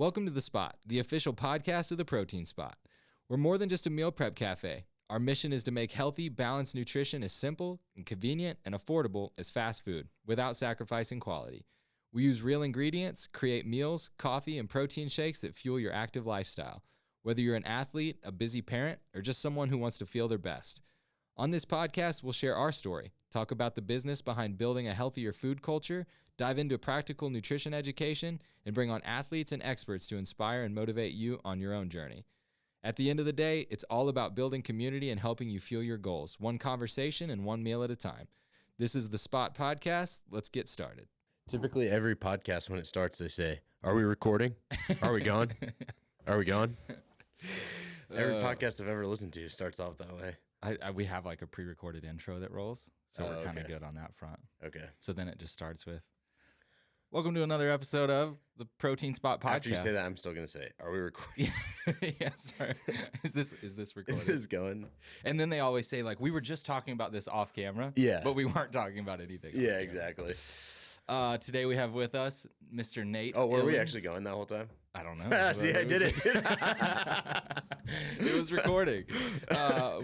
Welcome to The Spot, the official podcast of the Protein Spot. We're more than just a meal prep cafe. Our mission is to make healthy, balanced nutrition as simple and convenient and affordable as fast food without sacrificing quality. We use real ingredients, create meals, coffee, and protein shakes that fuel your active lifestyle, whether you're an athlete, a busy parent, or just someone who wants to feel their best. On this podcast, we'll share our story, talk about the business behind building a healthier food culture, dive into practical nutrition education, and bring on athletes and experts to inspire and motivate you on your own journey. At the end of the day, it's all about building community and helping you fuel your goals, one conversation and one meal at a time. This is the Spot Podcast. Let's get started. Typically, every podcast, when it starts, they say, "Are we recording? Are we gone? Are we gone?" Every podcast I've ever listened to starts off that way. We have like a pre-recorded intro that rolls, so we're kind of good on that front. Okay. So then it just starts with, welcome to another episode of the Protein Spot Podcast. After you say that, I'm still going to say, "Are we recording?" Yeah, sorry. Is this recorded? Is this going? And then they always say, like, we were just talking about this off camera. Yeah. But we weren't talking about anything. Yeah, exactly. Today we have with us Mr. Nate. Oh, were we actually going that whole time? I don't know. See, I did it. It was recording.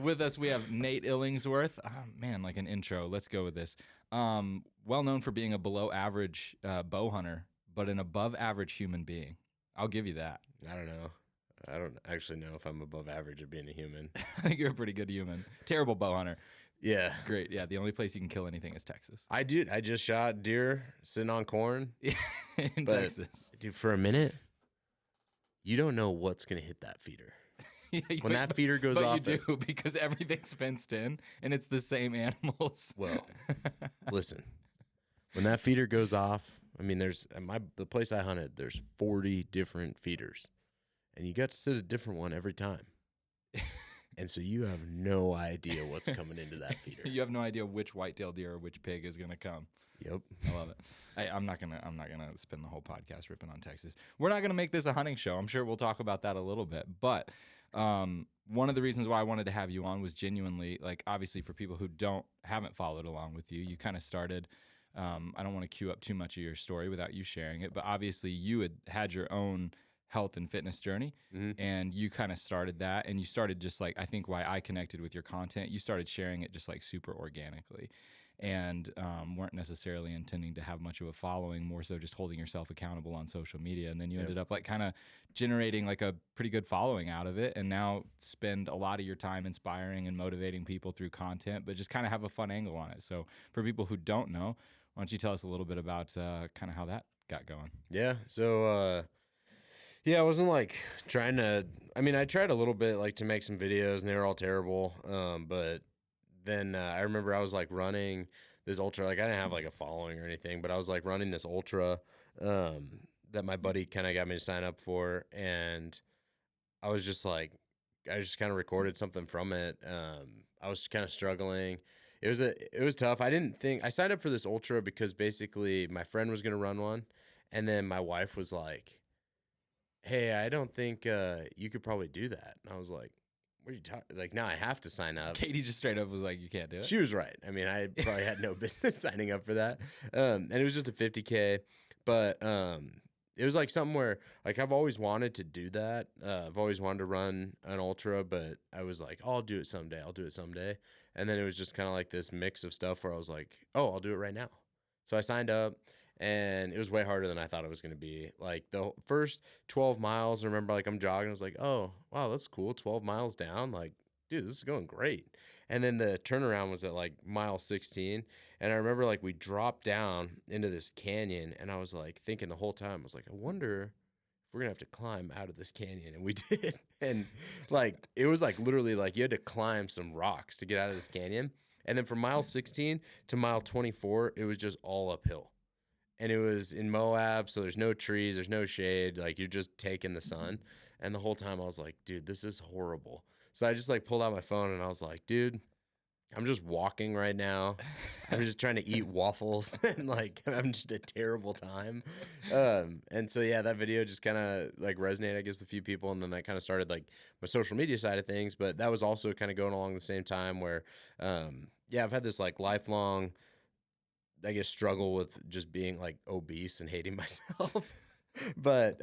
With us, we have Nate Illingsworth. Oh, man, like an intro. Let's go with this. Well known for being a below average bow hunter, but an above average human being. I'll give you that. I don't know. I don't actually know if I'm above average at being a human. I think you're a pretty good human. Terrible bow hunter. Yeah. Great. Yeah. The only place you can kill anything is Texas. I just shot deer sitting on corn. In Texas. Dude, for a minute, you don't know what's going to hit that feeder. When that feeder goes off. But you do, because everything's fenced in and it's the same animals. Well, listen, when that feeder goes off, I mean, the place I hunted, there's 40 different feeders, and you got to sit a different one every time. And so you have no idea what's coming into that feeder. You have no idea which whitetail deer or which pig is going to come. Yep. I love it. I'm not gonna spend the whole podcast ripping on Texas. We're not gonna make this a hunting show. I'm sure we'll talk about that a little bit. But one of the reasons why I wanted to have you on was genuinely, like, obviously for people who haven't followed along with you, you kind of started. I don't want to cue up too much of your story without you sharing it, but obviously you had your own health and fitness journey, and you kind of started that, and you started just like, I think why I connected with your content, you started sharing it just like super organically, and weren't necessarily intending to have much of a following, more so just holding yourself accountable on social media, and then you ended up like kind of generating like a pretty good following out of it, and now spend a lot of your time inspiring and motivating people through content, but just kind of have a fun angle on it. So for people who don't know, why don't you tell us a little bit about kind of how that got going? Yeah. So, I wasn't like I tried a little bit like to make some videos and they were all terrible. But then I remember I was like running this ultra, like I didn't have like a following or anything, but I was like running this ultra that my buddy kind of got me to sign up for. And I just kind of recorded something from it. I was kind of struggling. It was tough. I signed up for this ultra because basically my friend was going to run one. And then my wife was like, "Hey, I don't think you could probably do that." And I was like, "What are you talking? Like, now I have to sign up." Katie just straight up was like, "You can't do it." She was right. I mean, I probably had no business signing up for that. And it was just a 50K, but it was like something where like I've always wanted to do that. I've always wanted to run an ultra, but I was like, "Oh, I'll do it someday. I'll do it someday." And then it was just kind of like this mix of stuff where I was like, "Oh, I'll do it right now." So I signed up, and it was way harder than I thought it was going to be. Like the first 12 miles, I remember like I'm jogging. I was like, "Oh, wow, that's cool. 12 miles down. Like, dude, this is going great." And then the turnaround was at like mile 16. And I remember like we dropped down into this canyon, and I was like thinking the whole time, I was like, I wonder if we're going to have to climb out of this canyon. And we did. And like, it was like literally like you had to climb some rocks to get out of this canyon. And then from mile 16 to mile 24, it was just all uphill. And it was in Moab, so there's no trees, there's no shade. Like, you're just taking the sun. And the whole time I was like, dude, this is horrible. So I just like pulled out my phone and I was like, dude, I'm just walking right now. I'm just trying to eat waffles and like I'm having just a terrible time. And so, yeah, that video just kind of like resonated, I guess, with a few people. And then that kind of started like my social media side of things. But that was also kind of going along the same time where, I've had this like lifelong, I guess, struggle with just being like obese and hating myself. But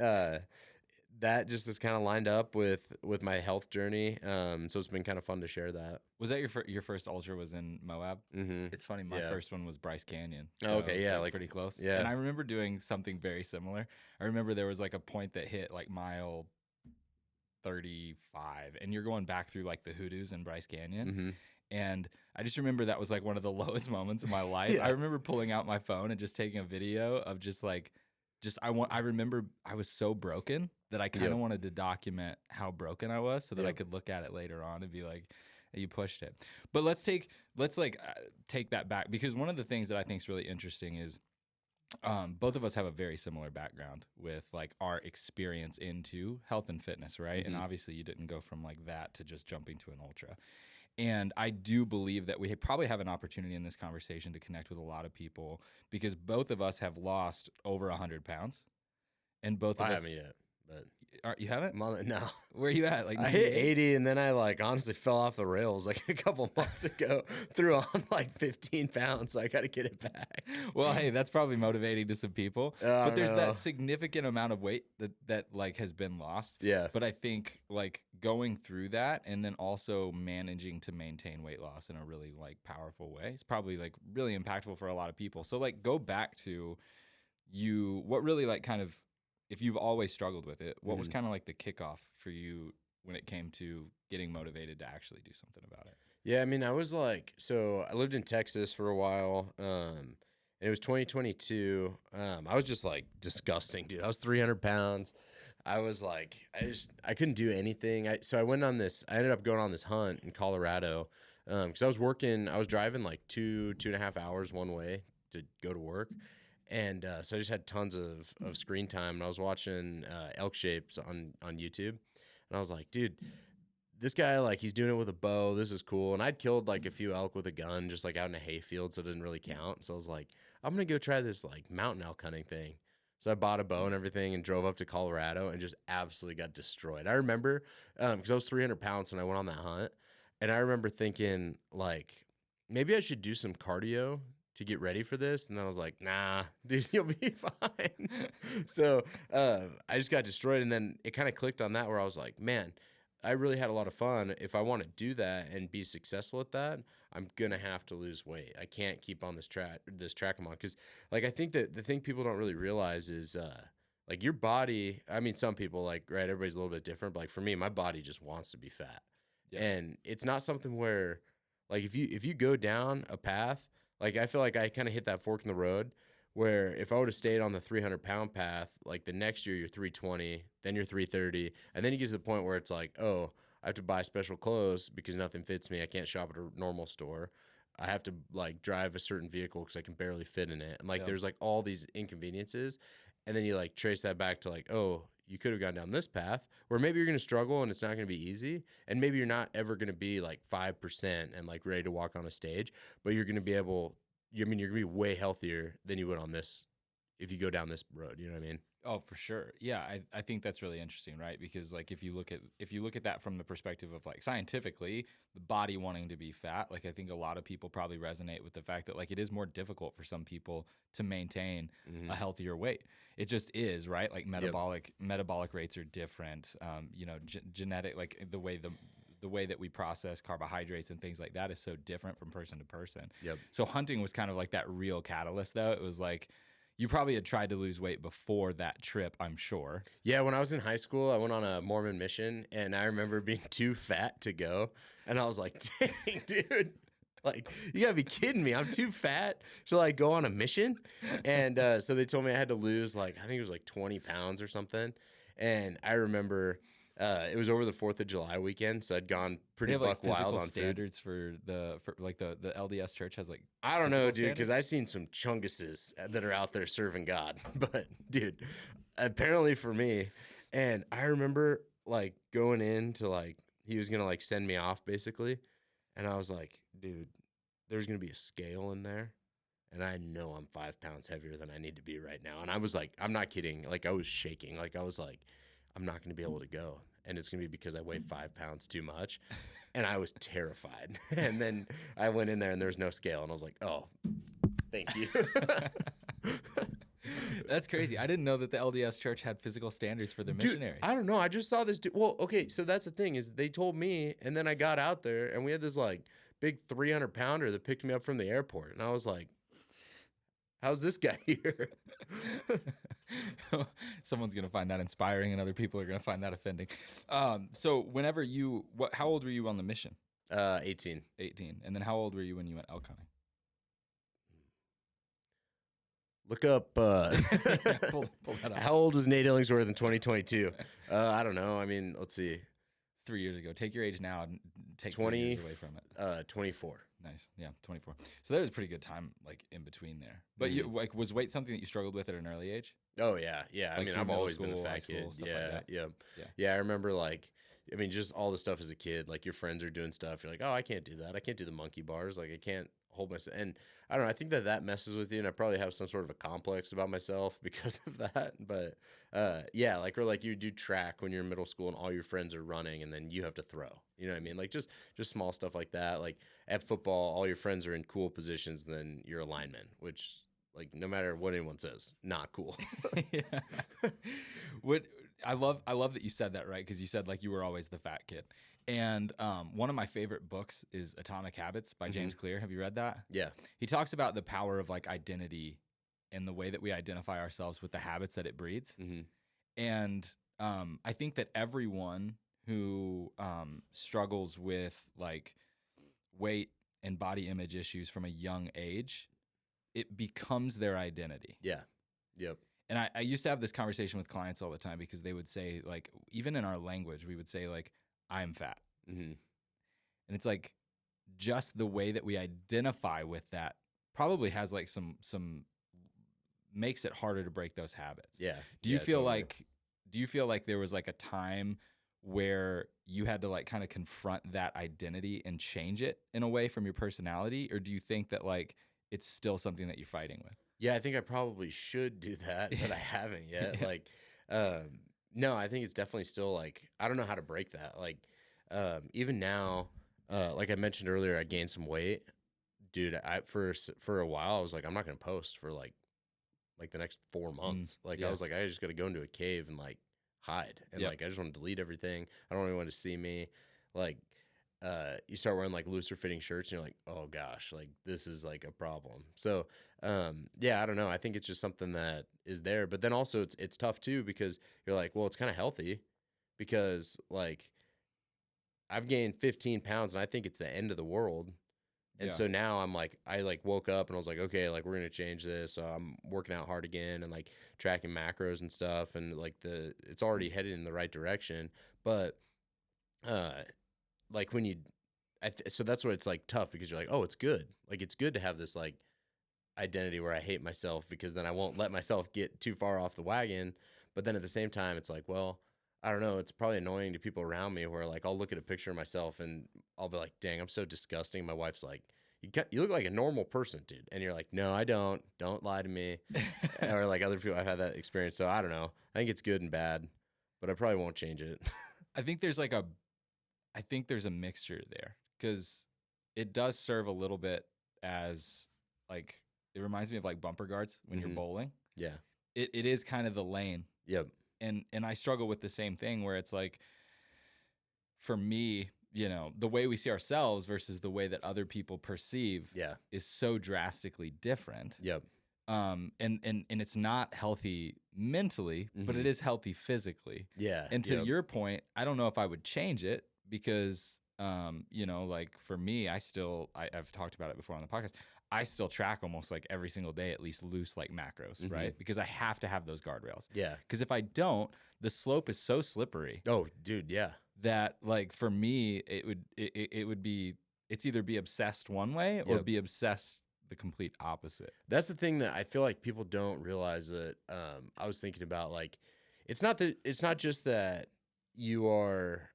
that just is kind of lined up with my health journey. So it's been kind of fun to share that. Was that your first ultra was in Moab? Mm-hmm. It's funny. My first one was Bryce Canyon. So, okay. Yeah. Like pretty close. Yeah. And I remember doing something very similar. I remember there was like a point that hit like mile 35 and you're going back through like the hoodoos in Bryce Canyon. Mm-hmm. And I just remember that was like one of the lowest moments of my life. Yeah. I remember pulling out my phone and just taking a video of I remember I was so broken that I kind of wanted to document how broken I was so that I could look at it later on and be like, hey, you pushed it. But let's take that back, because one of the things that I think is really interesting is both of us have a very similar background with like our experience into health and fitness, right? Mm-hmm. And obviously you didn't go from like that to just jumping to an ultra. And I do believe that we probably have an opportunity in this conversation to connect with a lot of people, because both of us have lost over 100 pounds. And both of us... I haven't yet, but... You haven't? No. Where are you at? Like I hit 80 and then I like honestly fell off the rails like a couple months ago. Threw on like 15 pounds, so I got to get it back. Well, hey, that's probably motivating to some people. But there's that significant amount of weight that like has been lost. Yeah. But I think like going through that and then also managing to maintain weight loss in a really like powerful way, it's probably like really impactful for a lot of people. So like go back to what really like kind of, if you've always struggled with it, what was kind of like the kickoff for you when it came to getting motivated to actually do something about it? Yeah, I mean, I was like, so I lived in Texas for a while. And it was 2022. I was just like disgusting, dude. I was 300 pounds. I was like, I couldn't do anything. So I ended up going on this hunt in Colorado. Cause I was driving like 2.5 hours one way to go to work. And so I just had tons of screen time, and I was watching elk shapes on YouTube, and I was like, dude, this guy, like, he's doing it with a bow. This is cool. And I'd killed like a few elk with a gun, just like out in a hayfield, so it didn't really count. So I was like, I'm gonna go try this like mountain elk hunting thing. So I bought a bow and everything and drove up to Colorado and just absolutely got destroyed. I remember because I was 300 pounds when I went on that hunt, and I remember thinking like, maybe I should do some cardio to get ready for this. And then I was like, nah, dude, you'll be fine. So I just got destroyed. And then it kind of clicked on that, where I was like, man, I really had a lot of fun. If I want to do that and be successful at that, I'm going to have to lose weight. I can't keep on this track I'm on. Because like, I think that the thing people don't really realize is like your body, I mean, some people like, right, everybody's a little bit different. But like for me, my body just wants to be fat. Yeah. And it's not something where like, if you go down a path, like, I feel like I kind of hit that fork in the road where if I would have stayed on the 300-pound path, like the next year you're 320, then you're 330, and then you get to the point where it's like, oh, I have to buy special clothes because nothing fits me. I can't shop at a normal store. I have to like drive a certain vehicle because I can barely fit in it. And like, there's like all these inconveniences. And then you like trace that back to like, oh, you could have gone down this path where maybe you're going to struggle and it's not going to be easy. And maybe you're not ever going to be like 5% and like ready to walk on a stage, but you're going to be you're going to be way healthier than you would on this if you go down this road. You know what I mean? Oh, for sure. Yeah. I think that's really interesting, right? Because like, if you look at that from the perspective of like scientifically, the body wanting to be fat, like I think a lot of people probably resonate with the fact that like it is more difficult for some people to maintain a healthier weight. It just is, right? Like metabolic rates are different. Genetic, like the way that we process carbohydrates and things like that is so different from person to person. Yep. So hunting was kind of like that real catalyst, though. It was like, you probably had tried to lose weight before that trip, I'm sure. Yeah, when I was in high school, I went on a Mormon mission, and I remember being too fat to go. And I was like, dang, dude, like, you gotta be kidding me. I'm too fat to like go on a mission. And so they told me I had to lose like, I think it was like 20 pounds or something. And I remember it was over the 4th of July weekend, so I'd gone pretty buck wild on standards food. for the LDS church has like, I don't know, dude, because I've seen some chunguses that are out there serving God. But dude, apparently for me, and I remember like going in to like, he was gonna like send me off basically, and I was like, dude, there's gonna be a scale in there, and I know I'm 5 pounds heavier than I need to be right now. And I was like, I'm not kidding, like I was shaking, like I was like, I'm not going to be able to go. And it's going to be because I weigh 5 pounds too much. And I was terrified. And then I went in there and there was no scale. And I was like, oh, thank you. That's crazy. I didn't know that the LDS church had physical standards for their Dude, missionaries. I don't know. I just saw this dude. Well, okay, so that's the thing is they told me, and then I got out there, and we had this like big 300-pounder that picked me up from the airport, and I was like, "How's this guy here?" Someone's gonna find that inspiring, and other people are gonna find that offending. So whenever how old were you on the mission? 18. 18. And then how old were you when you went elk hunting? Look up. Yeah, pull that up. How old was Nate Illingsworth in 2022? I don't know. I mean, let's see. 3 years ago. Take your age now and take 20 3 years away from it. 24. Nice. Yeah, 24. So that was a pretty good time, like in between there. But you like, was weight something that you struggled with at an early age? Oh yeah, yeah. Like I mean, through I've middle always been a school, high fat school, kid. stuff Yeah, like that? yeah, Yeah. yeah. I remember like, I mean, just all the stuff as a kid. Like your friends are doing stuff. You're like, oh, I can't do that. I can't do the monkey bars. Like I can't hold myself. And I don't know. I think that messes with you, and I probably have some sort of a complex about myself because of that. But yeah, like or like you do track when you're in middle school and all your friends are running, and then you have to throw. You know what I mean? Like just small stuff like that. Like at football, all your friends are in cool positions, and then you're a lineman, which like no matter what anyone says, not cool. Yeah. What I love that you said that, right? Because you said like you were always the fat kid. And one of my favorite books is Atomic Habits by James Clear. Have you read that? Yeah. He talks about the power of like identity and the way that we identify ourselves with the habits that it breeds. And I think that everyone who struggles with like weight and body image issues from a young age, it becomes their identity. Yeah. Yep. And I used to have this conversation with clients all the time because they would say, like, even in our language, we would say, like, I'm fat. And it's like just the way that we identify with that probably has like some makes it harder to break those habits. Yeah. Do you feel like there was like a time where you had to like kind of confront that identity and change it in a way from your personality? Or do you think that like it's still something that you're fighting with? Yeah, I think I probably should do that, but I haven't yet. Like, no, I think it's definitely still like, I don't know how to break that. Like, even now, like I mentioned earlier, I gained some weight. Dude, for a while, I was like, I'm not going to post for like the next 4 months. Like, I was like, I just got to go into a cave and like hide. And like, I just want to delete everything. I don't want anyone to see me. Like, you start wearing like looser fitting shirts and you're like, oh gosh, like this is like a problem. So, yeah, I don't know. I think it's just something that is there, but then also it's tough too, because you're like, well, it's kind of healthy because like I've gained 15 pounds and I think it's the end of the world. And so now I'm like, I like woke up and I was like, okay, like we're going to change this. So I'm working out hard again and like tracking macros and stuff. And like it's already headed in the right direction. But, like when so that's what it's like tough, because you're like, oh, it's good. Like, it's good to have this like identity where I hate myself, because then I won't let myself get too far off the wagon. But then at the same time, it's like, well, I don't know. It's probably annoying to people around me where like, I'll look at a picture of myself and I'll be like, dang, I'm so disgusting. My wife's like, you look like a normal person, dude. And you're like, no, I don't lie to me. Or like other people, I've had that experience. So I don't know. I think it's good and bad, but I probably won't change it. I think there's a mixture there, because it does serve a little bit as like, it reminds me of like bumper guards when you're bowling. Yeah. It is kind of the lane. Yep. And I struggle with the same thing, where it's like, for me, you know, the way we see ourselves versus the way that other people perceive is so drastically different. Yep. And it's not healthy mentally, but it is healthy physically. Yeah. And to your point, I don't know if I would change it, because, you know, like for me, I've talked about it before on the podcast. I still track almost like every single day, at least loose like macros, right? Because I have to have those guardrails. Yeah. Because if I don't, the slope is so slippery. Oh, dude. Yeah. That like for me, it would be, it's either be obsessed one way or be obsessed the complete opposite. That's the thing that I feel like people don't realize that. I was thinking about, like, it's not just that you are,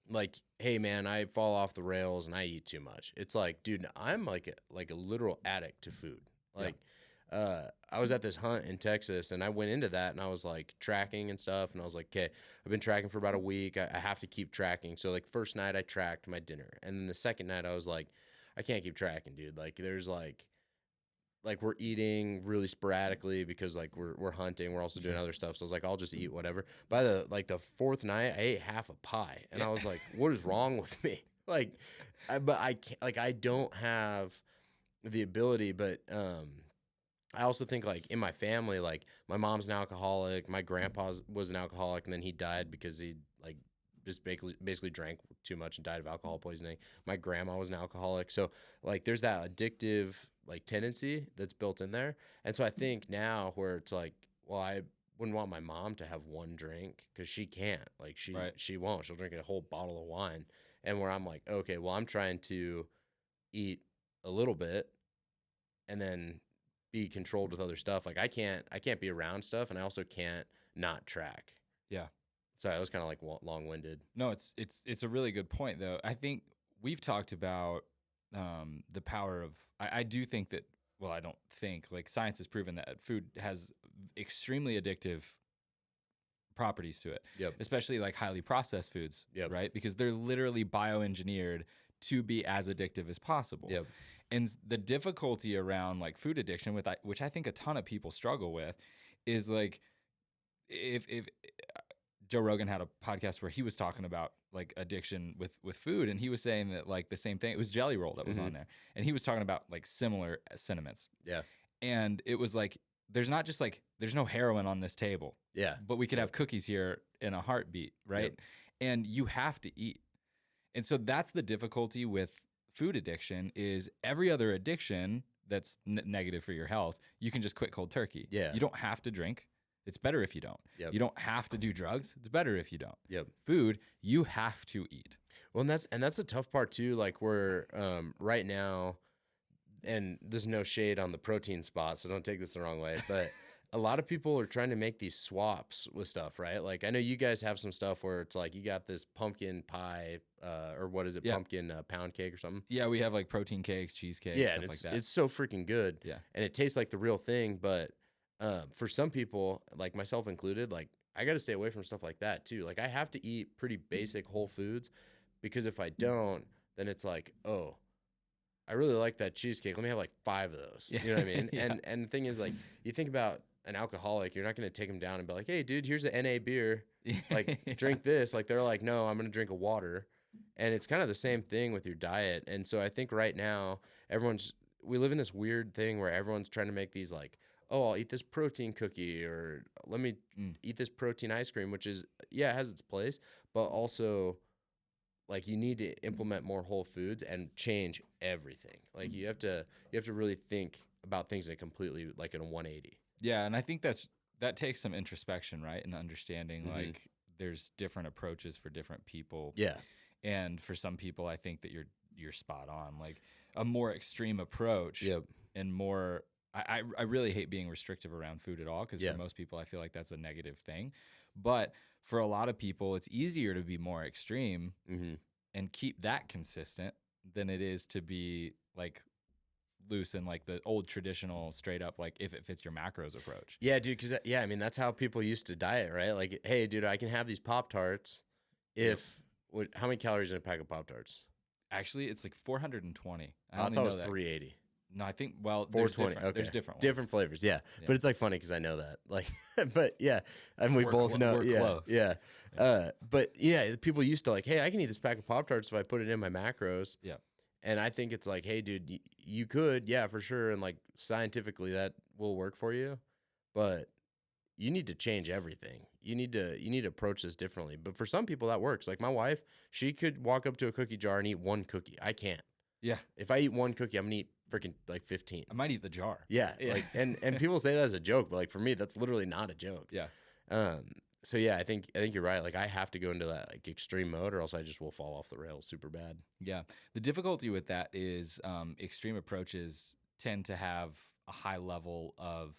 like, hey man, I fall off the rails and I eat too much. It's like, dude, I'm like a literal addict to food. Like, I was at this hunt in Texas and I went into that and I was like tracking and stuff. And I was like, okay, I've been tracking for about a week. I have to keep tracking. So like first night I tracked my dinner. And then the second night I was like, I can't keep tracking, dude. Like there's like like we're eating really sporadically because like we're hunting. We're also doing other stuff. So I was like, I'll just eat whatever. By the fourth night, I ate half a pie, and I was like, what is wrong with me? Like, but I can't, like I don't have the ability. But I also think like in my family, like my mom's an alcoholic, my grandpa was an alcoholic, and then he died because he like just basically drank too much and died of alcohol poisoning. My grandma was an alcoholic, so like there's that addictive like tendency that's built in there. And so I think now where it's like, well, I wouldn't want my mom to have one drink because she can't, like she won't. She'll drink a whole bottle of wine, and where I'm like, okay, well, I'm trying to eat a little bit and then be controlled with other stuff. Like I can't be around stuff, and I also can't not track. Yeah. Sorry, I was kind of like long-winded. No, it's a really good point though. I think we've talked about the power of. I do think that. Well, I don't think like science has proven that food has extremely addictive properties to it. Yep. Especially like highly processed foods. Yep. Right, because they're literally bioengineered to be as addictive as possible. Yep. And the difficulty around like food addiction, which I think a ton of people struggle with, is like if Joe Rogan had a podcast where he was talking about like addiction with food, and he was saying that like the same thing. It was Jelly Roll that was on there, and he was talking about like similar sentiments. Yeah. And it was like there's not just like there's no heroin on this table. Yeah. But we could have cookies here in a heartbeat, right? Yep. And you have to eat. And so that's the difficulty with food addiction is every other addiction that's negative for your health, you can just quit cold turkey. Yeah. You don't have to drink. It's better if you don't. Yep. You don't have to do drugs. It's better if you don't. Yep. Food, you have to eat. Well, and that's the tough part too. Like we're right now, and there's no shade on the protein spot, so don't take this the wrong way, but a lot of people are trying to make these swaps with stuff, right? Like I know you guys have some stuff where it's like you got this pumpkin pie, or what is it, pumpkin pound cake or something. Yeah, we have like protein cakes, cheesecake, Yeah, stuff and like that. it's so freaking good. Yeah, and it tastes like the real thing. But for some people, like myself included, like I got to stay away from stuff like that too. Like I have to eat pretty basic whole foods, because if I don't, then it's like, oh, I really like that cheesecake. Let me have like 5 of those. Yeah. You know what I mean? Yeah. And the thing is, like, you think about an alcoholic, you're not going to take them down and be like, hey, dude, here's an NA beer. Like, drink this. Like, they're like, no, I'm going to drink a water. And it's kind of the same thing with your diet. And so I think right now, we live in this weird thing where everyone's trying to make these like, oh, I'll eat this protein cookie, or let me eat this protein ice cream, which is, yeah, it has its place, but also like you need to implement more whole foods and change everything. Like you have to really think about things in a completely like in a 180. Yeah, and I think that takes some introspection, right? And understanding like there's different approaches for different people. Yeah. And for some people, I think that you're spot on. Like a more extreme approach and more I really hate being restrictive around food at all, because for most people, I feel like that's a negative thing. But for a lot of people, it's easier to be more extreme and keep that consistent than it is to be like loose and like the old traditional straight up, like if it fits your macros approach. Yeah, dude. Because I mean, that's how people used to diet, right? Like, hey, dude, I can have these Pop-Tarts how many calories in a pack of Pop-Tarts? Actually, it's like 420. I thought it was 380. No, I think, well, 420. okay. There's different ones. Different flavors, yeah. But it's like funny because I know that. Like, but yeah, and we both know. We're close. Yeah. But yeah, people used to like, hey, I can eat this pack of Pop-Tarts if I put it in my macros. Yeah. And I think it's like, hey, dude, you could, yeah, for sure. And like scientifically that will work for you. But you need to change everything. You need to approach this differently. But for some people that works. Like my wife, she could walk up to a cookie jar and eat one cookie. I can't. Yeah. If I eat one cookie, I'm gonna eat freaking like 15. I might eat the jar. Yeah. Like and people say that as a joke, but like for me, that's literally not a joke. Yeah. So yeah, I think you're right. Like I have to go into that like extreme mode, or else I just will fall off the rails super bad. Yeah. The difficulty with that is extreme approaches tend to have a high level of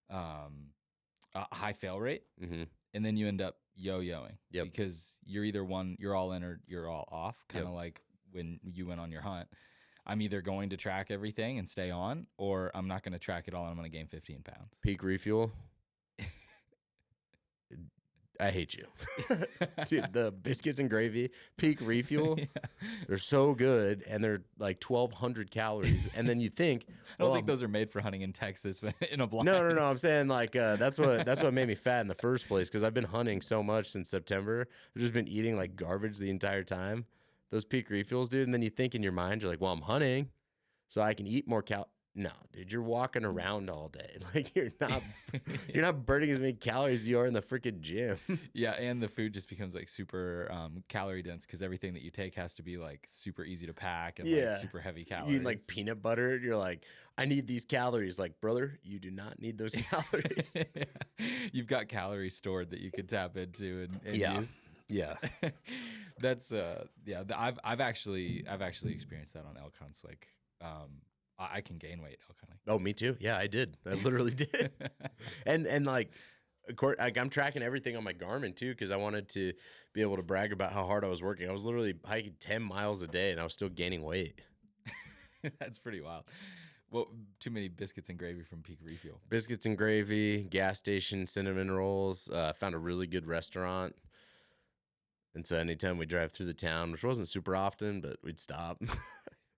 a high fail rate, and then you end up yo-yoing because you're all in or you're all off, kind of like when you went on your hunt. I'm either going to track everything and stay on, or I'm not going to track it all and I'm going to gain 15 pounds. Peak refuel. I hate you. Dude, the biscuits and gravy, peak refuel, Yeah. they're so good, and they're like 1,200 calories. And then you think, I don't think those are made for hunting in Texas, but in a blind. no. I'm saying like that's what made me fat in the first place, because I've been hunting so much since September. I've just been eating like garbage the entire time. Those peak refuels, dude. And then you think in your mind, you're like, well, I'm hunting, so I can eat more No, dude, you're walking around all day. Like you're not burning as many calories as you are in the freaking gym. Yeah, and the food just becomes like super calorie dense because everything that you take has to be like super easy to pack and like super heavy calories. You eat like peanut butter. You're like, I need these calories. Like, brother, you do not need those calories. You've got calories stored that you could tap into and use. Yeah. That's I've actually experienced that on elk hunts. Like I can gain weight elk hunting. Oh, me too. Yeah, I did. I literally did. And like, of course, like I'm tracking everything on my Garmin too, because I wanted to be able to brag about how hard I was working. I was literally hiking 10 miles a day, and I was still gaining weight. That's pretty wild. Well, too many biscuits and gravy from Peak Refuel. Biscuits and gravy, gas station, cinnamon rolls. Found a really good restaurant. And so anytime we drive through the town, which wasn't super often, but we'd stop.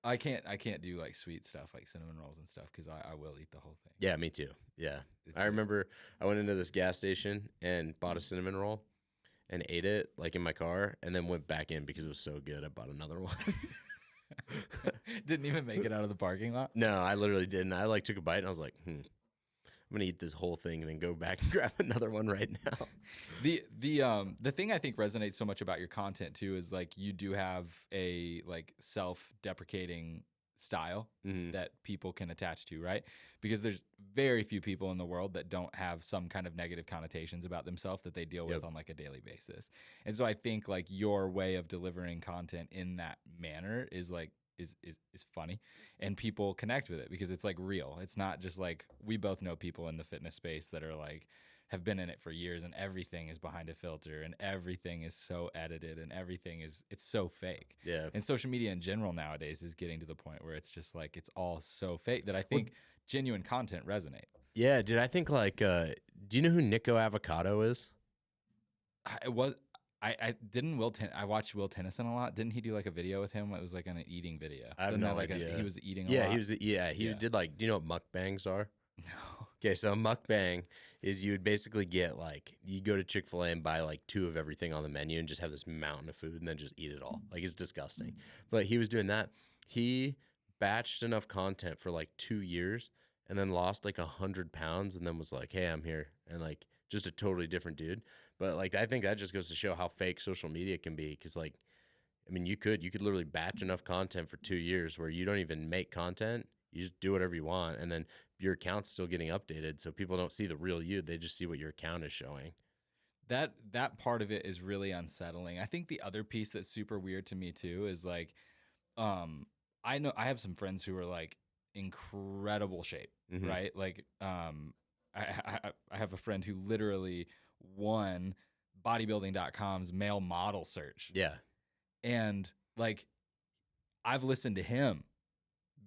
I can't do like sweet stuff like cinnamon rolls and stuff because I will eat the whole thing. Yeah, me too. Yeah. I remember I went into this gas station and bought a cinnamon roll and ate it like in my car, and then went back in because it was so good. I bought another one. Didn't even make it out of the parking lot? No, I literally didn't. I like took a bite and I was like, I'm gonna eat this whole thing and then go back and grab another one right now. The thing I think resonates so much about your content too is like you do have a like self-deprecating style that people can attach to, right? Because there's very few people in the world that don't have some kind of negative connotations about themselves that they deal with on like a daily basis. And so I think like your way of delivering content in that manner is like is funny, and people connect with it because it's like real. It's not just like, we both know people in the fitness space that are like have been in it for years and everything is behind a filter and everything is so edited and it's so fake. Yeah. And social media in general nowadays is getting to the point where it's just like it's all so fake that I think genuine content resonates. Yeah, dude. I think like, do you know who Nico Avocado is? I watched Will Tennyson a lot. Didn't he do like a video with him? It was like an eating video. I have no idea. He was eating a lot. He did like, do you know what mukbangs are? No. Okay, so a mukbang is you would basically get like, you go to Chick-fil-A and buy like 2 of everything on the menu and just have this mountain of food and then just eat it all. Like, it's disgusting. But he was doing that. He batched enough content for like 2 years and then lost like 100 pounds and then was like, hey, I'm here. And like, just a totally different dude. But like, I think that just goes to show how fake social media can be. Cause like, I mean, you could literally batch enough content for 2 years where you don't even make content. You just do whatever you want. And then your account's still getting updated. So people don't see the real you. They just see what your account is showing. That part of it is really unsettling. I think the other piece that's super weird to me too is like, I know I have some friends who are like incredible shape, right? Like, I have a friend who literally won bodybuilding.com's male model search. Yeah. And like, I've listened to him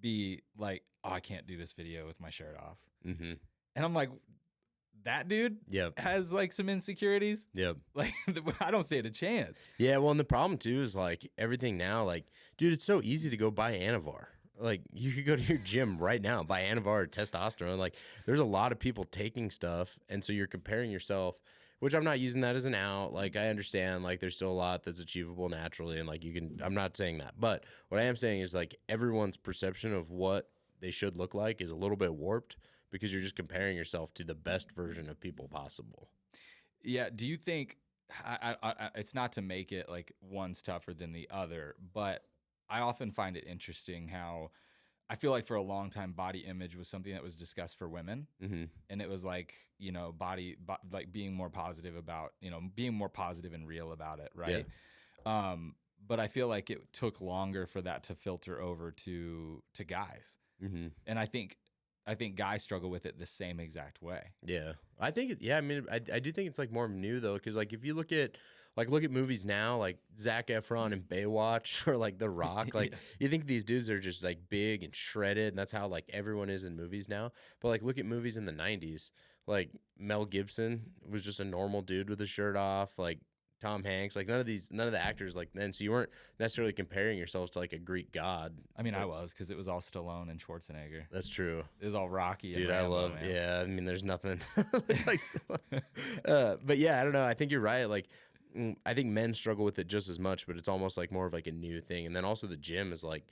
be like, oh, I can't do this video with my shirt off. And I'm like, that dude has like some insecurities. Like, I don't stand a chance. Yeah. Well, and the problem too is like everything now, like, dude, it's so easy to go buy Anavar. Like, you could go to your gym right now, buy Anavar or testosterone. Like, there's a lot of people taking stuff. And so you're comparing yourself, which I'm not using that as an out. Like, I understand, like, there's still a lot that's achievable naturally. And, like, I'm not saying that. But what I am saying is, like, everyone's perception of what they should look like is a little bit warped because you're just comparing yourself to the best version of people possible. Yeah. Do you think, it's not to make it like one's tougher than the other, but I often find it interesting how I feel like for a long time, body image was something that was discussed for women. And it was like, you know, like being more positive about, you know, being more positive and real about it. Right. Yeah. But I feel like it took longer for that to filter over to guys. And I think guys struggle with it the same exact way. Yeah. I think, I mean, I do think it's like more new though. Cause like, if you look at movies now, like Zac Efron and Baywatch or like The Rock, like you think these dudes are just like big and shredded. And that's how like everyone is in movies now. But like, look at movies in the 90s. like Mel Gibson was just a normal dude with his shirt off, like Tom Hanks, like none of the actors like then. So you weren't necessarily comparing yourselves to like a Greek god. I mean, I was, because it was all Stallone and Schwarzenegger. That's true. It was all Rocky. Dude, and I Rambo, love. man. Yeah, I mean, there's nothing. It's like, but yeah, I don't know. I think you're right. Like, I think men struggle with it just as much, but it's almost like more of like a new thing. And then also the gym is like,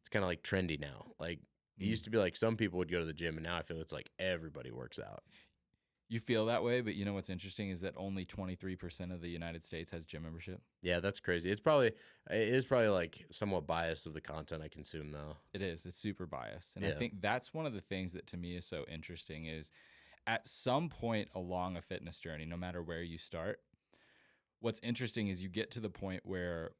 it's kind of like trendy now. Like it used to be like some people would go to the gym, and now I feel it's like everybody works out. You feel that way, but you know what's interesting is that only 23% of the United States has gym membership. Yeah, that's crazy. It is probably like somewhat biased of the content I consume though. It is. It's super biased. And Yeah. I think that's one of the things that to me is so interesting is at some point along a fitness journey, no matter where you start, what's interesting is you get to the point where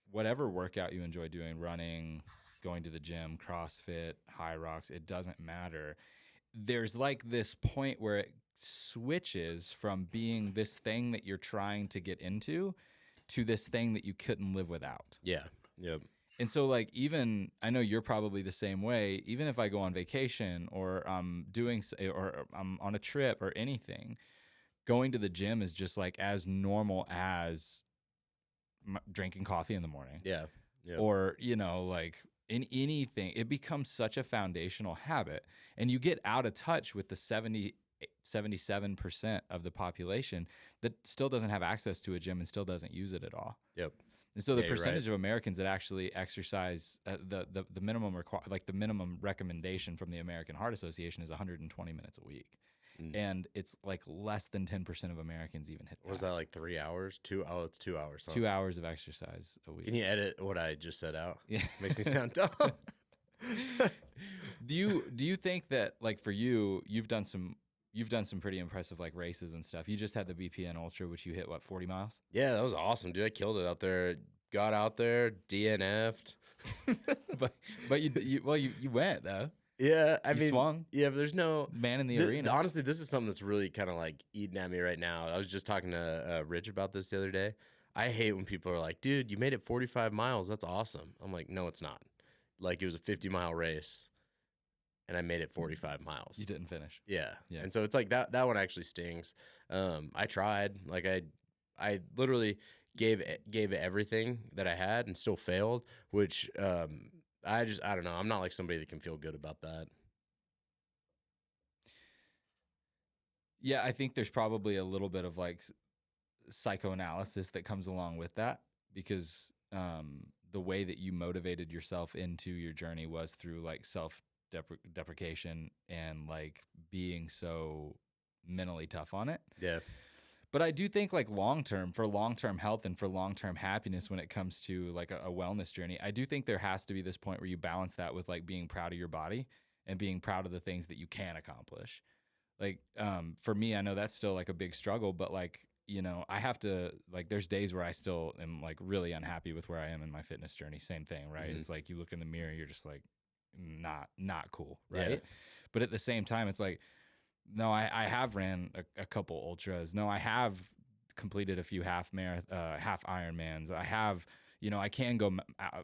whatever workout you enjoy doing, running, going to the gym, CrossFit, Hyrox, it doesn't matter. There's like this point where it switches from being this thing that you're trying to get into to this thing that you couldn't live without. Yeah. Yep. And so like, even I know you're probably the same way, even if I go on vacation or I'm on a trip or anything, going to the gym is just like as normal as drinking coffee in the morning. Yeah. Yep. Or, you know, like in anything, it becomes such a foundational habit, and you get out of touch with the 77% of the population that still doesn't have access to a gym and still doesn't use it at all. Yep. And so the Yeah, you're percentage right. of Americans that actually exercise the minimum the minimum recommendation from the American Heart Association is 120 minutes a week. And it's like less than 10% of Americans even hit that. Was that like 3 hours? It's 2 hours. Huh? 2 hours of exercise a week. Can you edit what I just said out? Yeah. Makes me sound dumb. Do you think that, like, for you, you've done some pretty impressive like races and stuff. You just had the BPN Ultra, which you hit, what, 40 miles? Yeah, that was awesome, dude. I killed it out there. Got out there, DNF'd. but you went though. Yeah, I You mean, swung. yeah, but there's no Man in the arena. Honestly, this is something that's really kind of like eating at me right now. I was just talking to Rich about this the other day. I hate when people are like, "Dude, you made it 45 miles. That's awesome." I'm like, "No, it's not. Like, it was a 50-mile race, and I made it 45 miles. You didn't finish. Yeah. Yeah. And so it's like that one actually stings. I tried. Like I literally gave it everything that I had and still failed, which I don't know. I'm not like somebody that can feel good about that. Yeah, I think there's probably a little bit of like psychoanalysis that comes along with that, because the way that you motivated yourself into your journey was through like self-deprecation and like being so mentally tough on it. Yeah. But I do think like for long-term health and for long-term happiness, when it comes to like a wellness journey, I do think there has to be this point where you balance that with like being proud of your body and being proud of the things that you can accomplish. Like, for me, I know that's still like a big struggle, but like, you know, I have to, like, there's days where I still am like really unhappy with where I am in my fitness journey. Same thing, right? Mhm. It's like you look in the mirror, you're just like, not cool, right? Yeah. But at the same time, it's like, no, I have ran a couple ultras. No, I have completed a few half Ironmans. I have, you know, I can go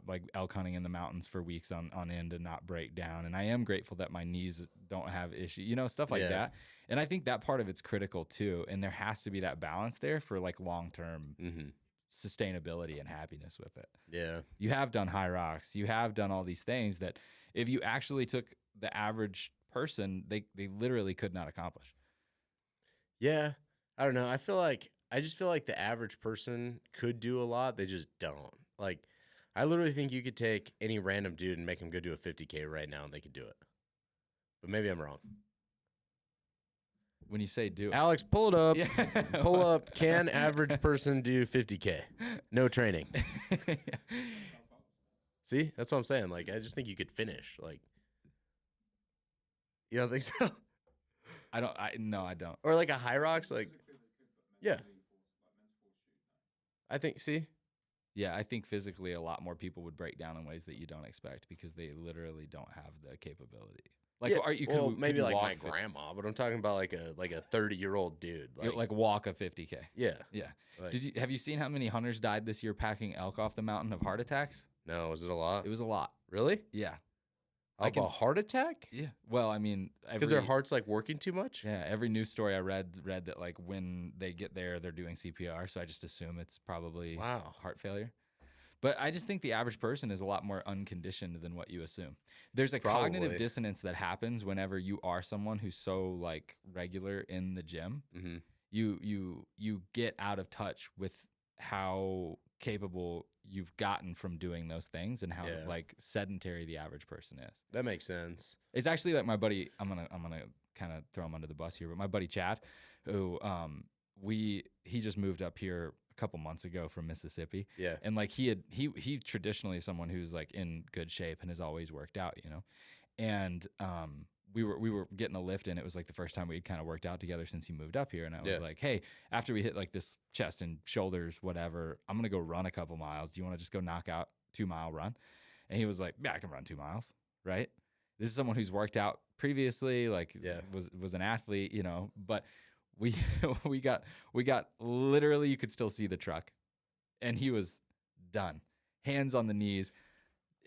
like elk hunting in the mountains for weeks on end and not break down. And I am grateful that my knees don't have issue, you know, stuff like Yeah. that. And I think that part of it's critical too. And there has to be that balance there for like long-term Mm-hmm. sustainability and happiness with it. Yeah. You have done Hyrox. You have done all these things that if you actually took the average person, they literally could not accomplish. Yeah. I don't know. I just feel like the average person could do a lot. They just don't. Like, I literally think you could take any random dude and make him go do a 50K right now and they could do it. But maybe I'm wrong. When you say do it. Alex, pull it up. Yeah. Pull up. Can average person do 50K? No training. See? That's what I'm saying. Like, I just think you could finish. Like, you don't think so? No, I don't. Or like a Hyrox, like, yeah. I think, see? Yeah, I think physically a lot more people would break down in ways that you don't expect because they literally don't have the capability. Like, Yeah, maybe you like walk my grandma, but I'm talking about like a 30-year-old dude. like walk a 50K. Yeah. Yeah. Like, Have you seen how many hunters died this year packing elk off the mountain of heart attacks? no, was it a lot? It was a lot. Really? Yeah. Of a heart attack? Yeah. Well, I mean, Because their heart's like working too much? yeah, every news story I read that like when they get there, they're doing CPR. So I just assume it's probably Wow. heart failure. But I just think the average person is a lot more unconditioned than what you assume. There's a cognitive Probably. dissonance that happens whenever you are someone who's so like regular in the gym. Mm-hmm. You get out of touch with how capable you've gotten from doing those things and how Yeah. like sedentary the average person is. That makes sense. It's actually like my buddy. I'm gonna kind of throw him under the bus here, but my buddy Chad, who he just moved up here a couple months ago from Mississippi. Yeah. And like he traditionally is someone who's like in good shape and has always worked out, you know. And we were getting a lift in. It was like the first time we'd kind of worked out together since he moved up here. And I was like, hey, after we hit like this chest and shoulders, whatever, I'm gonna go run a couple miles. Do you want to just go knock out 2-mile run? And he was like, yeah, I can run 2 miles, right? This is someone who's worked out previously, like was an athlete, you know, but we got literally, you could still see the truck and he was done. Hands on the knees,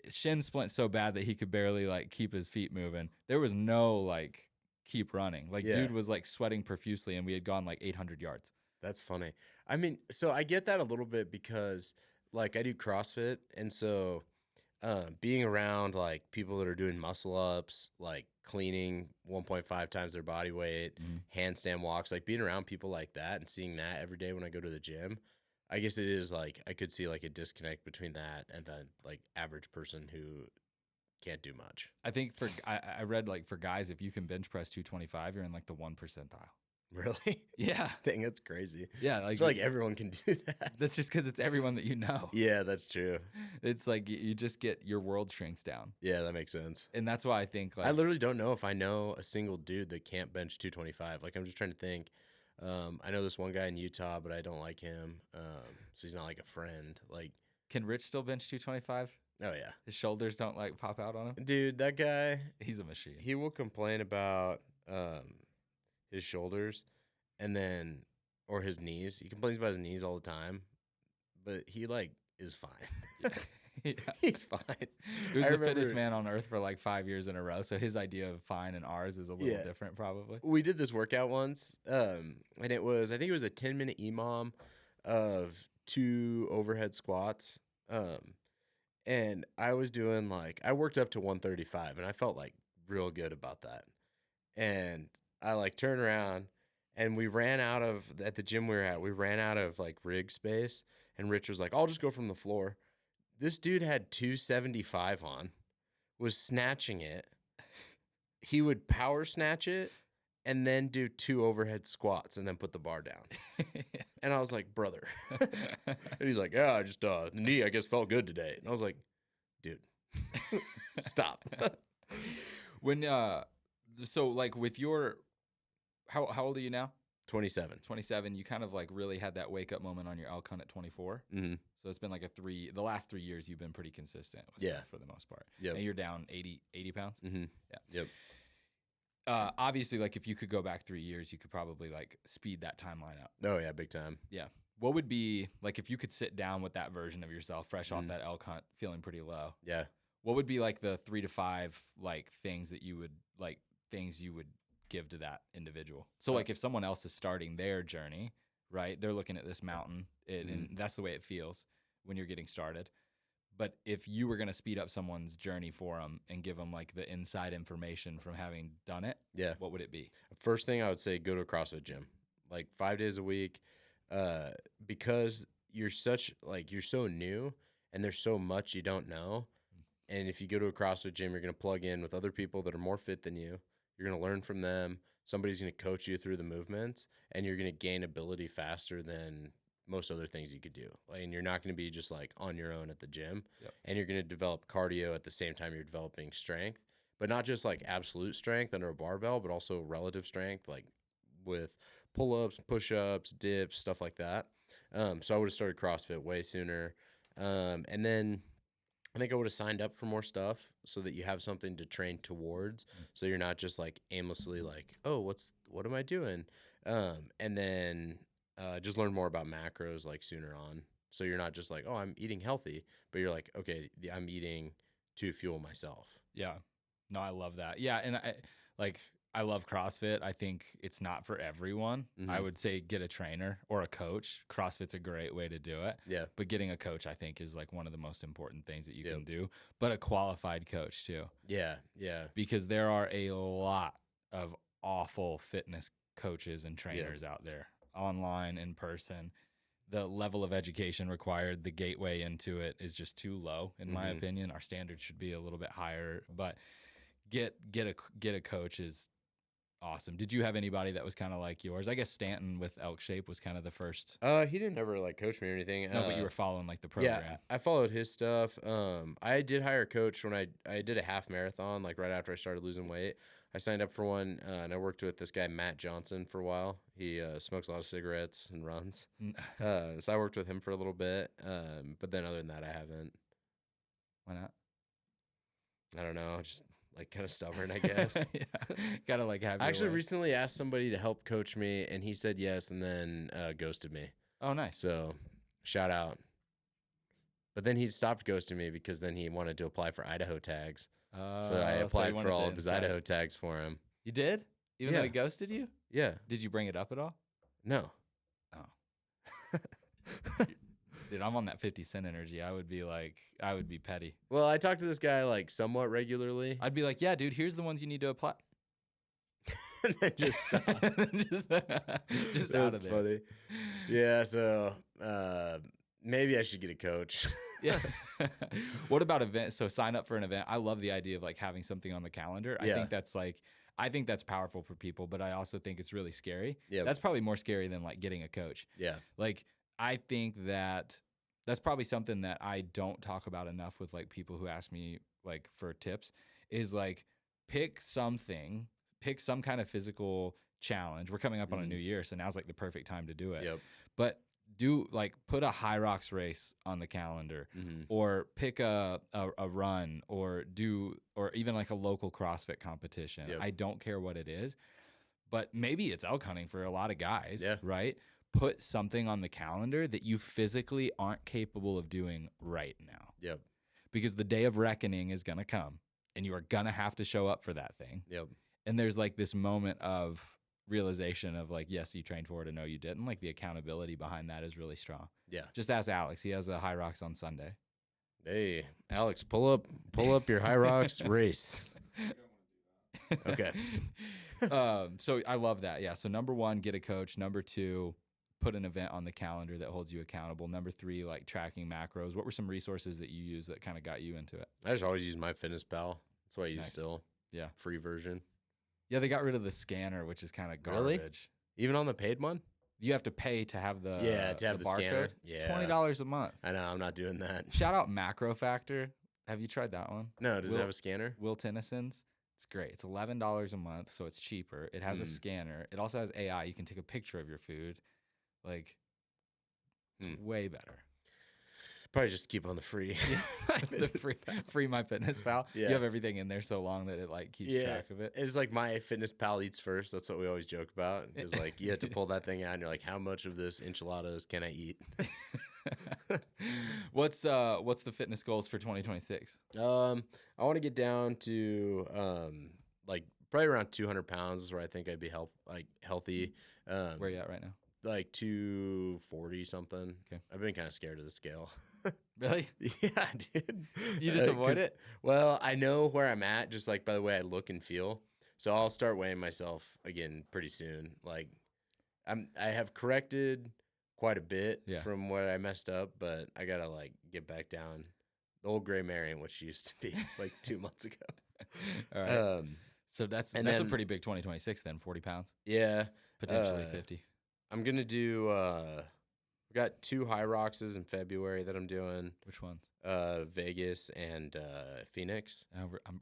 shin splint so bad that he could barely like keep his feet moving. There was no like keep running. Like dude was like sweating profusely and we had gone like 800 yards. That's funny. I mean, so I get that a little bit because like I do CrossFit and so being around like people that are doing muscle ups, like cleaning 1.5 times their body weight, handstand walks, like being around people like that and seeing that every day when I go to the gym, I guess it is like I could see like a disconnect between that and the like average person who can't do much. I think I read like for guys, if you can bench press 225, you're in like the 1 percentile. Really? Yeah. Dang, that's crazy. Yeah, like I feel like everyone can do that. that's just because it's everyone that you know. Yeah, that's true. It's like you just get your world shrinks down. Yeah, that makes sense. And that's why I think like I literally don't know if I know a single dude that can't bench 225. Like I'm just trying to think. I know this one guy in Utah, but I don't like him. So he's not like a friend. Like, can Rich still bench 225? oh yeah, His shoulders don't like pop out on him. dude, that guy. He's a machine. He will complain about his shoulders, and then or his knees. He complains about his knees all the time, but he like is fine. Yeah. He's fine. He was the fittest man on earth for like 5 years in a row. So his idea of fine and ours is a little different, probably. We did this workout once, and it was, I think it was a 10-minute EMOM of 2 overhead squats. And I was doing like, I worked up to 135, and I felt like real good about that. And I like turned around, and we ran out of, at the gym we were at, we ran out of like rig space. And Rich was like, I'll just go from the floor. This dude had 275 on, was snatching it. He would power snatch it and then do 2 overhead squats and then put the bar down. And I was like, brother. And he's like, yeah, I just, the knee, I guess, felt good today. And I was like, dude, stop. When, so like with your, how old are you now? 27. 27. You kind of like really had that wake up moment on your elk hunt at 24. Mm-hmm. So it's been like the last 3 years you've been pretty consistent with stuff for the most part. Yeah. And you're down 80 pounds. Mm-hmm. Yeah. Yep. Obviously, like if you could go back 3 years, you could probably like speed that timeline up. Oh yeah, big time. Yeah. What would be like if you could sit down with that version of yourself, fresh off that elk hunt, feeling pretty low? Yeah. What would be like the 3 to 5 like things you would give to that individual? So like if someone else is starting their journey, right? They're looking at this mountain, and that's the way it feels when you're getting started. But if you were going to speed up someone's journey for them and give them like the inside information from having done it, what would it be? First thing I would say, go to a CrossFit gym, like 5 days a week, because you're so new and there's so much you don't know. And if you go to a CrossFit gym, you're going to plug in with other people that are more fit than you. You're going to learn from them. Somebody's going to coach you through the movements, and you're going to gain ability faster than most other things you could do. And you're not going to be just like on your own at the gym. Yep. And you're going to develop cardio at the same time you're developing strength, but not just like absolute strength under a barbell, but also relative strength, like with pull-ups, push-ups, dips, stuff like that. So I would have started CrossFit way sooner. And then I think I would have signed up for more stuff so that you have something to train towards. So you're not just like aimlessly like, oh, what am I doing? And then just learn more about macros like sooner on. So you're not just like, oh, I'm eating healthy, but you're like, okay, I'm eating to fuel myself. Yeah. No, I love that. Yeah, and I love CrossFit. I think it's not for everyone. I would say get a trainer or a coach. CrossFit's a great way to do it. Yeah. But getting a coach, I think, is like one of the most important things that you can do. But a qualified coach too. Yeah. Yeah. Because there are a lot of awful fitness coaches and trainers out there, online, in person. The level of education required, the gateway into it is just too low, in my opinion. Our standards should be a little bit higher, but get a coach is awesome. Did you have anybody that was kind of like yours? I guess Stanton with Elk Shape was kind of the first. He didn't ever like coach me or anything. No, but you were following like the program. Yeah, I followed his stuff. I did hire a coach when I did a half marathon, like right after I started losing weight. I signed up for one, and I worked with this guy, Matt Johnson, for a while. He smokes a lot of cigarettes and runs. So I worked with him for a little bit. But then other than that, I haven't. Why not? I don't know. Just like kind of stubborn, I guess. Gotta like have. I actually recently asked somebody to help coach me, and he said yes, and then ghosted me. Oh, nice. So shout out. But then he stopped ghosting me because then he wanted to apply for Idaho tags. So I applied for all of his Idaho tags for him. You did? Even though he ghosted you? Yeah. Did you bring it up at all? No. Oh. Dude, I'm on that 50 Cent energy. I would be petty. Well, I talk to this guy like somewhat regularly. I'd be like, yeah, dude, here's the ones you need to apply. And then just stop. just out of there. Funny. Yeah, so maybe I should get a coach. Yeah. What about events? So sign up for an event. I love the idea of like having something on the calendar. I think that's powerful for people, but I also think it's really scary. Yeah. That's probably more scary than like getting a coach. Yeah. Like I think that's probably something that I don't talk about enough with like people who ask me like for tips is like pick some kind of physical challenge. We're coming up on a new year, so now's like the perfect time to do it. Yep. But put a Hyrox race on the calendar, or pick a run, or even like a local CrossFit competition. Yep. I don't care what it is, but maybe it's elk hunting for a lot of guys, Yeah. right? Put something on the calendar that you physically aren't capable of doing right now. Yep. Because the day of reckoning is going to come, and you are going to have to show up for that thing. Yep. And there's like this moment of realization of like, yes, you trained for it, and no, you didn't. Like the accountability behind that is really strong. Yeah. Just ask Alex. He has a Hyrox on Sunday. Hey, Alex, pull up your Hyrox race. Okay. So I love that. Yeah. So number 1, get a coach. Number 2, put an event on the calendar that holds you accountable. Number 3, like tracking macros. What were some resources that you use that kind of got you into it? I just always use MyFitnessPal. That's what I use still. Yeah. Free version. Yeah, they got rid of the scanner, which is kind of garbage. Really? Even on the paid one? You have to pay to have the the barcode. scanner. Yeah. $20 a month. I know. I'm not doing that. Shout out Macro Factor. Have you tried that one? No. Does it have a scanner? Will Tennyson's. It's great. It's $11 a month, so it's cheaper. It has a scanner. It also has AI. You can take a picture of your food. Like, it's way better. Probably just keep on the free. The free MyFitnessPal. Yeah. You have everything in there so long that it like keeps track of it. It's like MyFitnessPal eats first. That's what we always joke about. Because like you have to pull that thing out and you're like, how much of this enchiladas can I eat? What's the fitness goals for 2026? I want to get down to like probably around 200 pounds is where I think I'd be healthy. Where are you at right now? Like 240 something. Okay. I've been kind of scared of the scale. Really? Yeah, dude. You just avoid it? Well, I know where I'm at just like by the way I look and feel. So I'll start weighing myself again pretty soon. Like I have corrected quite a bit from where I messed up, but I gotta like get back down. The old gray mare ain't what she used to be like 2 months ago. All right. So that's a pretty big 2026 then, 40 pounds. Yeah. Potentially 50. I'm gonna do we got 2 Hyroxes in February that I'm doing. Which ones? Vegas and Phoenix.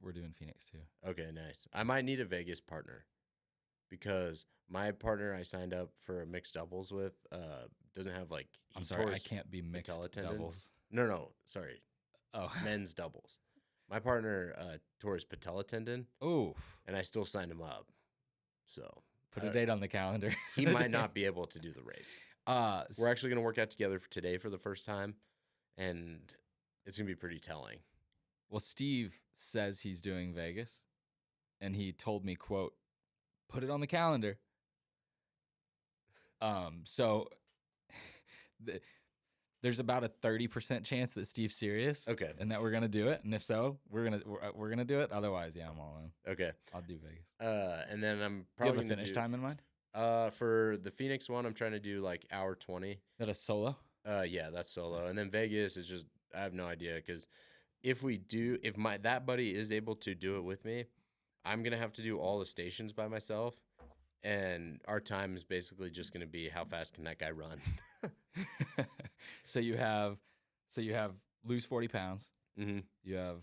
We're doing Phoenix too. Okay, nice. I might need a Vegas partner because my partner I signed up for a mixed doubles with doesn't have like. I'm sorry, I can't be mixed doubles. No, sorry. Oh, men's doubles. My partner tore his patella tendon. Oh, and I still signed him up. So put a date on the calendar. He might not be able to do the race. We're actually going to work out together today for the first time, and it's going to be pretty telling. Well, Steve says he's doing Vegas. and he told me, quote, put it on the calendar. So there's about a 30% chance that Steve's serious. Okay. And that we're going to do it. And if so, we're going to do it. Otherwise, yeah, I'm all in. Okay. I'll do Vegas. And then I'm Do you probably have a finish time in mind? For the Phoenix one, I'm trying to do like hour 20. Is that a solo? Yeah, that's solo. And then Vegas is just, I have no idea, because if that buddy is able to do it with me, I'm gonna have to do all the stations by myself, and our time is basically just gonna be how fast can that guy run. So you have lose 40 pounds. Mm-hmm. You have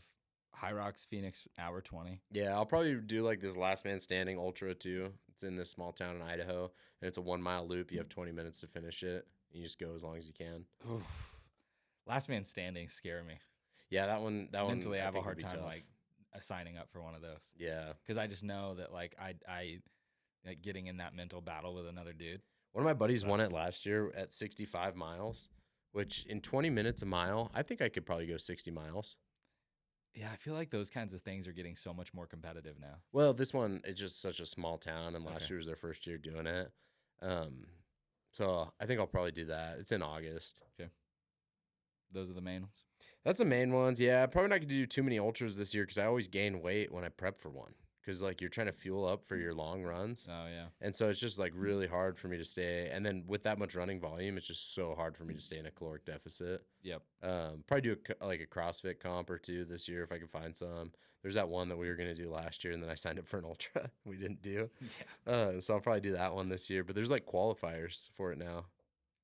Hyrox Phoenix hour 20. Yeah, I'll probably do like this last man standing ultra too. It's in this small town in Idaho, and it's a 1 mile loop. You have 20 minutes to finish it. You just go as long as you can. Oof. Last man standing scare me. Yeah, that one. Mentally, I have a think hard would be time tough. like signing up for one of those. Yeah. Because I just know that like I like getting in that mental battle with another dude. One of my buddies won it last year at 65 miles, which in 20 minutes a mile, I think I could probably go 60 miles. Yeah, I feel like those kinds of things are getting so much more competitive now. Well, this one is just such a small town, and last Okay. year was their first year doing it. So I think I'll probably do that. It's in August. Those are the main ones. That's the main ones. Yeah, probably not going to do too many ultras this year because I always gain weight when I prep for one. Because like you're trying to fuel up for your long runs. Oh yeah. And so it's just like really hard for me to stay. And then with that much running volume, it's just so hard for me to stay in a caloric deficit. Yep. Probably do like a CrossFit comp or two this year if I can find some. There's that one that we were going to do last year, and then I signed up for an ultra. We didn't do. Yeah. So I'll probably do that one this year. But there's like qualifiers for it now.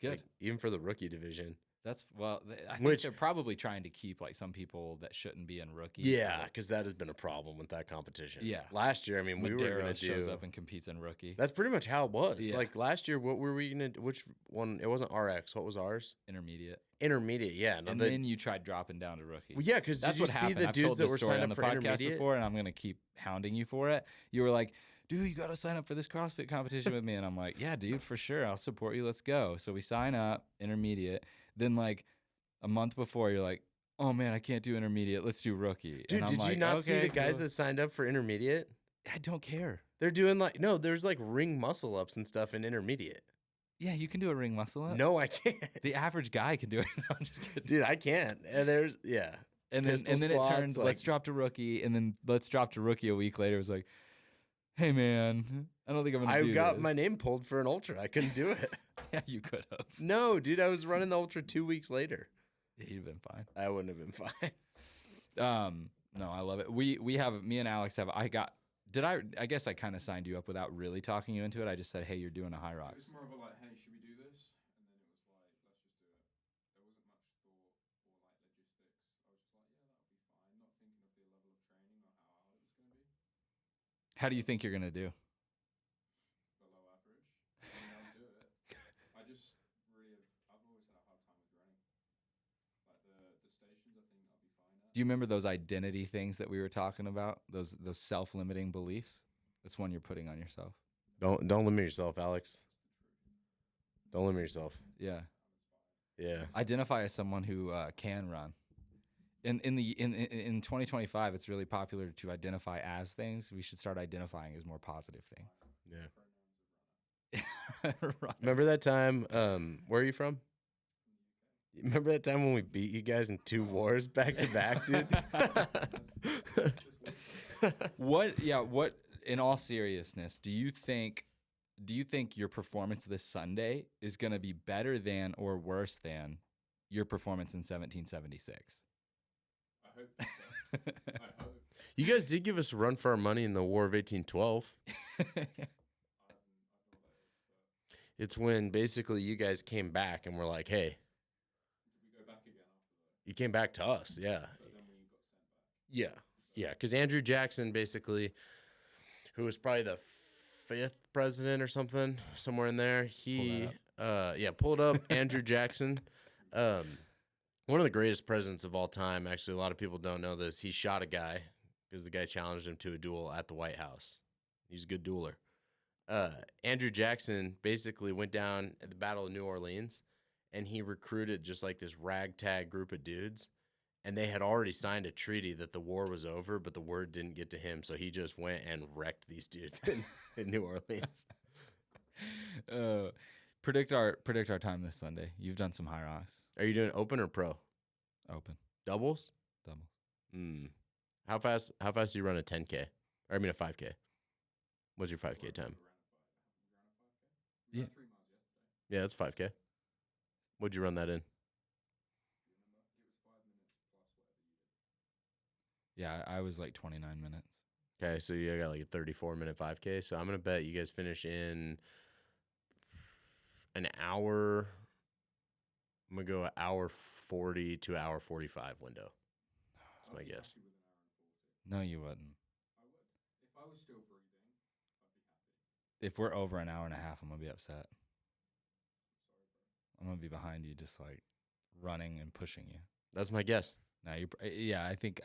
Good. Like, even for the rookie division. I think they're probably trying to keep like some people that shouldn't be in rookie. Yeah, because that has been a problem with that competition. Yeah. Last year, I mean, we were going to do. shows up and competes in rookie. That's pretty much how it was. Yeah. Like last year, what were we going to do? Which one? It wasn't RX. What was ours? Intermediate. Intermediate, yeah. No, And then you tried dropping down to rookie. well, yeah, because did That's you what see happened. the I've dudes told that this were story signed on up the for podcast intermediate? before, and I'm going to keep hounding you for it. You were like, dude, you got to sign up for this CrossFit competition with me. And I'm like, yeah, dude, for sure. I'll support you. Let's go. So we sign up, intermediate. Then like a month before, you're like, oh man, I can't do intermediate. Let's do rookie. Dude, and I'm did you like, not see okay, the guys cool. that signed up for intermediate? I don't care. They're doing like, no, there's like ring muscle ups and stuff in intermediate. Yeah, you can do a ring muscle up. No, I can't. The average guy can do it. No, I'm just kidding. Dude, I can't. And there's, yeah. And then Pistol it squats, turned, let's like- drop to rookie. And then let's drop to rookie a week later. It was like, hey man, I don't think I'm going to do I got my this. name pulled for an ultra. I couldn't do it. Yeah, you could have. No, dude, I was running the ultra 2 weeks later. Yeah, you'd have been fine. I wouldn't have been fine. No, I love it. We have, me and Alex have, I guess I kind of signed you up without really talking you into it. I just said, hey, you're doing a Hyrox. It was more of a like, hey, should we do this? And then it was like, let's just do it. There wasn't much thought or like logistics. I was just like, yeah, that'll be fine. Not thinking of the level of training or how hard it was going to be. How do you think you're going to do? Below average. I mean, I'll do it. I just really I've always had a hard time with running. Like the stations, I think I'll be fine at. Do you remember those identity things that we were talking about? Those self-limiting beliefs? That's one you're putting on yourself. Don't limit yourself, Alex. Don't limit yourself. Yeah. Yeah. Identify as someone who can run. In 2025, it's really popular to identify as things. We should start identifying as more positive things. Yeah. Right. Remember that time? Where are you from? Remember that time when we beat you guys in 2 wars back to back, dude? What in all seriousness, do you think your performance this Sunday is going to be better than or worse than your performance in 1776? I hope so. I hope. You guys did give us a run for our money in the War of 1812. It's when basically you guys came back and were like, hey. Did we go back again after that? You came back to us, yeah. But then we got sent back. Yeah, because Andrew Jackson basically, who was probably the 5th president or something, somewhere in there, he, pulled up Andrew Jackson. One of the greatest presidents of all time. Actually, a lot of people don't know this. He shot a guy because the guy challenged him to a duel at the White House. He's a good dueler. Andrew Jackson basically went down at the Battle of New Orleans, and he recruited just like this ragtag group of dudes, and they had already signed a treaty that the war was over, but the word didn't get to him, so he just went and wrecked these dudes in New Orleans. Predict our time this Sunday. You've done some Hyrox. Are you doing open or pro? Open. Doubles? Doubles. How fast do you run a 10K? Or I mean a 5K? What's your 5K time? Yeah. Yeah, that's 5K. What'd you run that in? Yeah, I was like 29 minutes. Okay, so you got like a 34-minute 5K. So I'm going to bet you guys finish in an hour. I'm going to go an hour 40 to hour 45 window. That's my guess. No, you wouldn't. I would. If I was still breathing, I'd be happy. If we're over an hour and a half, I'm going to be upset. Sorry, bro. I'm going to be behind you just like running and pushing you. That's my guess. Now, I think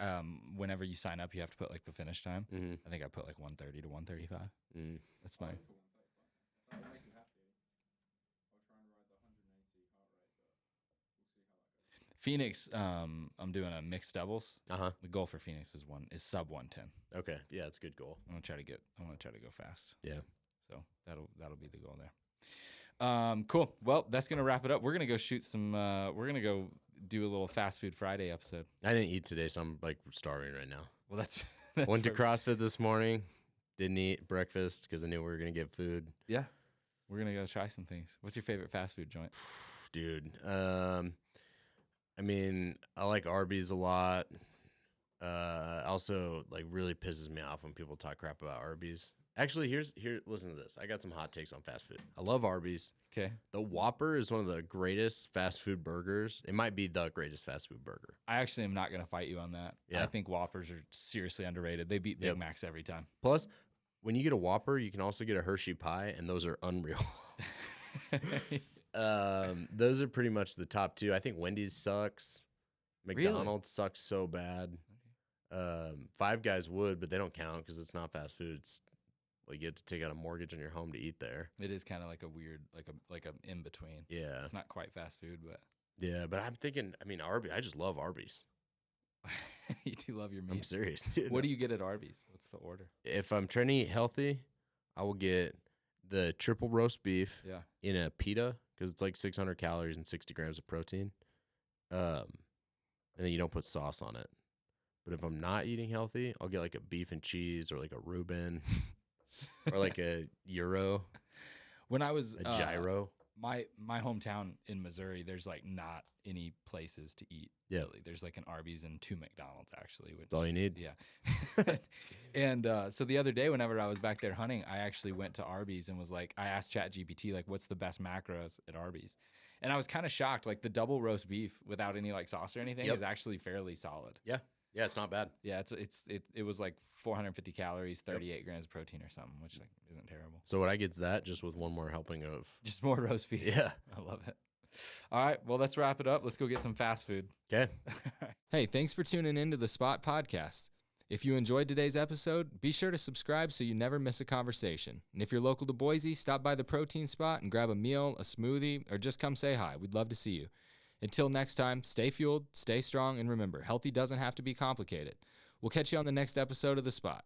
whenever you sign up, you have to put like the finish time. Mm-hmm. I think I put like 1:30 to 1:35. That's my. I'll go for 135. That will make you happy. I'll try and ride the 180 heart rate, but we'll see how that goes. Phoenix, I'm doing a mixed doubles. Uh-huh. The goal for Phoenix is sub 110. Okay. Yeah, that's a good goal. I want to try to go fast. Yeah. So that'll be the goal there. Cool. Well, that's gonna wrap it up. We're gonna go shoot some. We're gonna go do a little fast food Friday episode. I didn't eat today, so I'm like starving right now. Well, that's Went to CrossFit this morning. Didn't eat breakfast because I knew we were gonna get food. Yeah. We're gonna go try some things. What's your favorite fast food joint? Dude, I mean, I like Arby's a lot. Also, like, really pisses me off when people talk crap about Arby's. Actually, listen to this. I got some hot takes on fast food. I love Arby's. Okay. The Whopper is one of the greatest fast food burgers. It might be the greatest fast food burger. I actually am not gonna fight you on that. Yeah. I think Whoppers are seriously underrated. They beat Big Yep. Macs every time. Plus, when you get a Whopper, you can also get a Hershey pie, and those are unreal. Those are pretty much the top two. I think Wendy's sucks. Really? McDonald's sucks so bad. Five Guys would, but they don't count because it's not fast food. It's like you have to take out a mortgage on your home to eat there. It is kind of like a weird, like a in between. Yeah, It's not quite fast food, but yeah. But I'm thinking, I mean, Arby's. I just love Arby's. you do love your meat. I'm serious, dude. What do you get at Arby's? What's the order? If I'm trying to eat healthy, I will get the triple roast beef Yeah. in a pita because it's like 600 calories and 60 grams of protein. And then you don't put sauce on it. But if I'm not eating healthy, I'll get like a beef and cheese or like a Reuben or like a gyro, When I was a gyro. my hometown in Missouri, there's like not any places to eat. Yeah. Really. There's like an Arby's and 2 McDonald's actually. Which, That's all you need. yeah. And so the other day, whenever I was back there hunting, I actually went to Arby's and was like, I asked ChatGPT, like, what's the best macros at Arby's? And I was kind of shocked. Like the double roast beef without any like sauce or anything Yep. is actually fairly solid. Yeah. Yeah, it's not bad. Yeah, it was like 450 calories, 38 grams of protein or something, which like isn't terrible. So what I get's that just with one more helping of. Just more roast beef. Yeah. I love it. All right, well, let's wrap it up. Let's go get some fast food. Okay. Hey, thanks for tuning in to the Spot Podcast. If you enjoyed today's episode, be sure to subscribe so you never miss a conversation. And if you're local to Boise, stop by the Protein Spot and grab a meal, a smoothie, or just come say hi. We'd love to see you. Until next time, stay fueled, stay strong, and remember, healthy doesn't have to be complicated. We'll catch you on the next episode of The Spot.